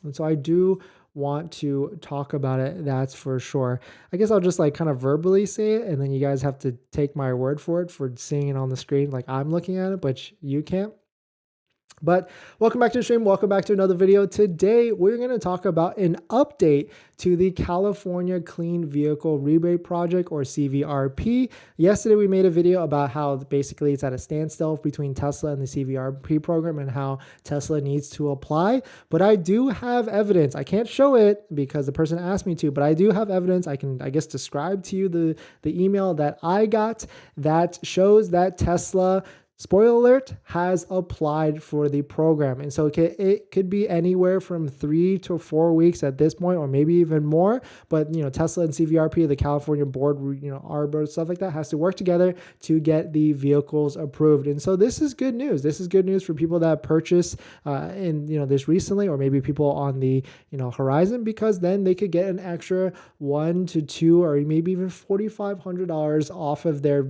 And so I do want to talk about it, that's for sure. I guess I'll just like kind of verbally say it, and then you guys have to take my word for it for seeing it on the screen like I'm looking at it, but you can't. But welcome back to the stream. Welcome back to another video. Today, we're going to talk about an update to the California Clean Vehicle Rebate Project, or CVRP. Yesterday, we made a video about how basically it's at a standstill between Tesla and the CVRP program and how Tesla needs to apply. But I do have evidence. I can't show it because the person asked me to, but I do have evidence. I can, I guess, describe to you the email that I got that shows that Tesla, spoiler alert, has applied for the program. And so it could be anywhere from 3 to 4 weeks at this point, or maybe even more. But, Tesla and CVRP, the California board, ARBO, stuff like that, has to work together to get the vehicles approved. And so this is good news. This is good news for people that purchase this recently, or maybe people on the, horizon, because then they could get an extra $1 to $2 or maybe even $4,500 off of their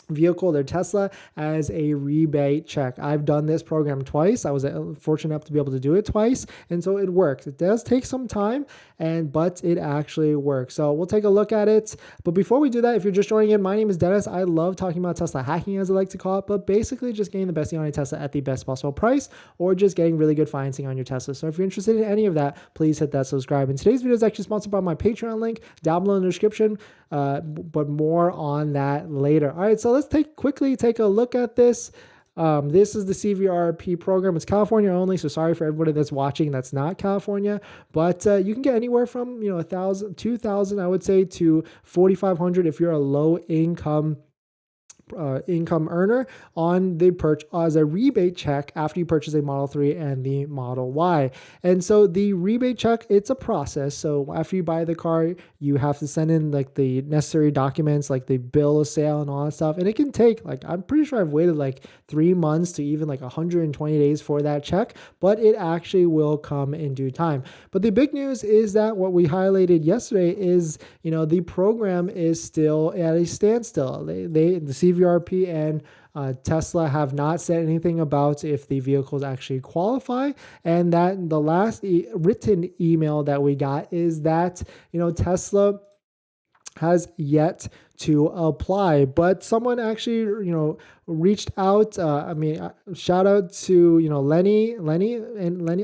vehicle, their Tesla, as a rebate check. I've done this program twice. I was fortunate enough to be able to do it twice, and so it works. It does take some time, but it actually works. So we'll take a look at it. But before we do that, if you're just joining in, my name is Dennis. I love talking about Tesla hacking, as I like to call it, but basically just getting the best deal on a Tesla at the best possible price, or just getting really good financing on your Tesla. So if you're interested in any of that, please hit that subscribe. And today's video is actually sponsored by my Patreon link down below in the description, but more on that later. All right, so let's quickly take a look at this. This is the CVRP program. It's California only, so sorry for everybody that's watching that's not California. But you can get anywhere from $1,000, $2,000, I would say, to $4,500 if you're a low income earner on the purchase as a rebate check after you purchase a Model 3 and the Model Y. And so the rebate check, it's a process. So after you buy the car, you have to send in like the necessary documents, like the bill of sale and all that stuff. And it can take, like, I'm pretty sure I've waited like 3 months to even like 120 days for that check, but it actually will come in due time. But the big news is that what we highlighted yesterday is, the program is still at a standstill. The CVRP and Tesla have not said anything about if the vehicles actually qualify. And that the last written email that we got is that, Tesla has yet to apply, but someone actually, reached out. Shout out to, Lenny,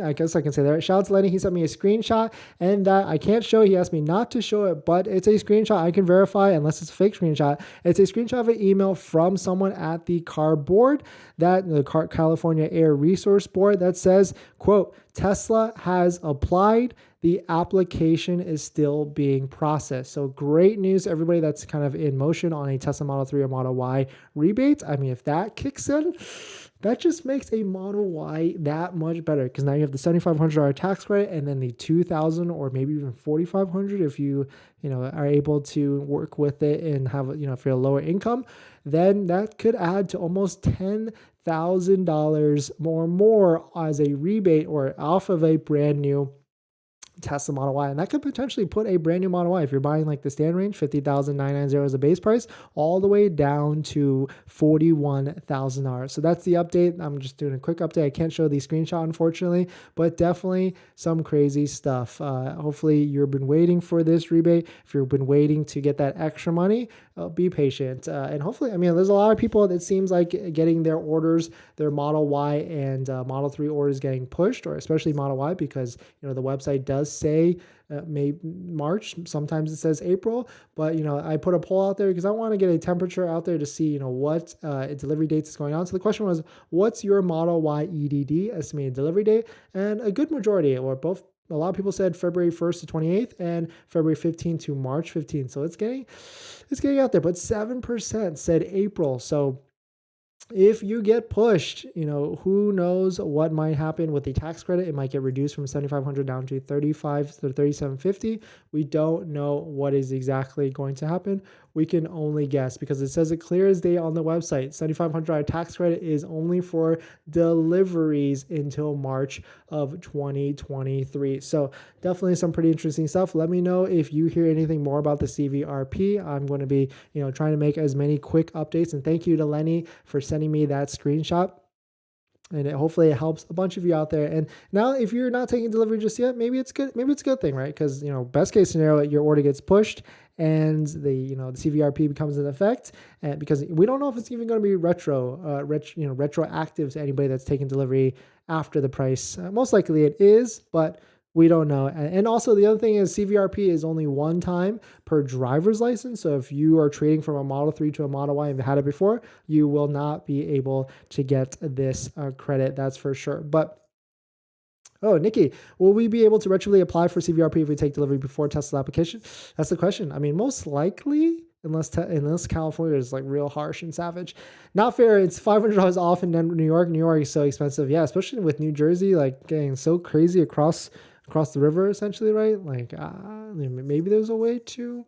I guess I can say that. Shout out to Lenny. He sent me a screenshot, and that I can't show. He asked me not to show it, but it's a screenshot I can verify unless it's a fake screenshot. It's a screenshot of an email from someone at the car board, the California Air Resource Board, that says, quote, Tesla has applied. The application is still being processed. So great news, everybody that's kind of in motion on a Tesla Model 3 or Model Y rebate. I mean, if that kicks in, that just makes a Model Y that much better, because now you have the $7,500 tax credit, and then the $2,000 or maybe even $4,500 if you are able to work with it and have if you're a lower income, then that could add to almost $10,000 more as a rebate or off of a brand new Tesla Model Y. And that could potentially put a brand new Model Y, if you're buying like the stand range, $50,990 as a base price, all the way down to $41,000. So that's the update. I'm just doing a quick update. I can't show the screenshot, unfortunately, but definitely some crazy stuff. Hopefully you've been waiting for this rebate. If you've been waiting to get that extra money, be patient. And hopefully, there's a lot of people that seems like getting their orders, their Model Y and Model 3 orders getting pushed, or especially Model Y, because, the website does say May, March. Sometimes it says April, but I put a poll out there because I want to get a temperature out there to see what delivery dates is going on. So the question was, what's your Model Y EDD, estimated delivery date? And a good majority, or both, a lot of people said February 1st to 28th and February 15th to March 15th. So it's getting out there, but 7% said April. So if you get pushed, who knows what might happen with the tax credit. It might get reduced from $7,500 down to $3,750. We don't know what is exactly going to happen. We can only guess, because it says it clear as day on the website. $7,500 tax credit is only for deliveries until March of 2023. So definitely some pretty interesting stuff. Let me know if you hear anything more about the CVRP. I'm going to be, trying to make as many quick updates. And thank you to Lenny for sending me that screenshot. And hopefully it helps a bunch of you out there. And now if you're not taking delivery just yet, maybe it's good. Maybe it's a good thing, right? Because, best case scenario, your order gets pushed and the CVRP becomes in effect. And because we don't know if it's even going to be retroactive to anybody that's taking delivery after the price. Most likely it is, but we don't know. And also the other thing is CVRP is only one time per driver's license. So if you are trading from a Model 3 to a Model Y and you've had it before, you will not be able to get this credit. That's for sure. But Nikki, will we be able to retroactively apply for CVRP if we take delivery before Tesla's application? That's the question. I mean, most likely, unless California is like real harsh and savage. Not fair. It's $500 off in New York. New York is so expensive. Yeah, especially with New Jersey, like getting so crazy across the river, essentially, right? Like maybe there's a way to,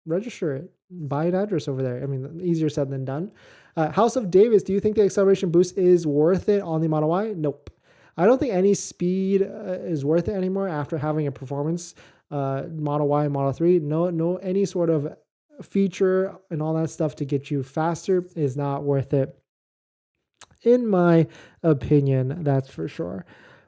register it, buy an address over there. I mean, easier said than done. House of Davis, do you think the acceleration boost is worth it on the Model Y? Nope. I don't think any speed is worth it anymore after having a performance Model Y and Model 3. No, any sort of feature and all that stuff to get you faster is not worth it, in my opinion. That's for sure.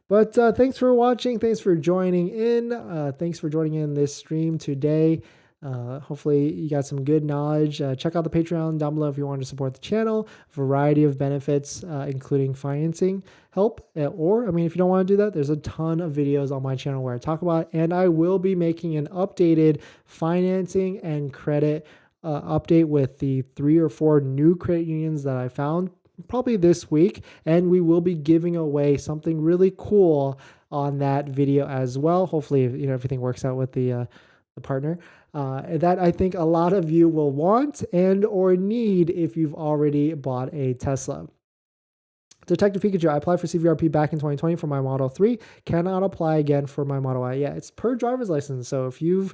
But thanks for watching. Thanks for joining in. Thanks for joining in this stream today. Hopefully you got some good knowledge. Check out the Patreon down below if you want to support the channel. Variety of benefits, including financing help. Or, if you don't want to do that, there's a ton of videos on my channel where I talk about it. And I will be making an updated financing and credit update with the 3 or 4 new credit unions that I found probably this week, and we will be giving away something really cool on that video as well. Hopefully, everything works out with the partner that I think a lot of you will want and or need if you've already bought a Tesla. Detective Pikachu, I applied for CVRP back in 2020 for my Model 3. Cannot apply again for my Model Y. Yeah, it's per driver's license. So if you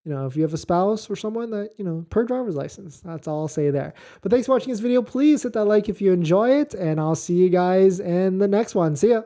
have a spouse or someone that, per driver's license, that's all I'll say there. But thanks for watching this video. Please hit that like if you enjoy it, and I'll see you guys in the next one. See ya.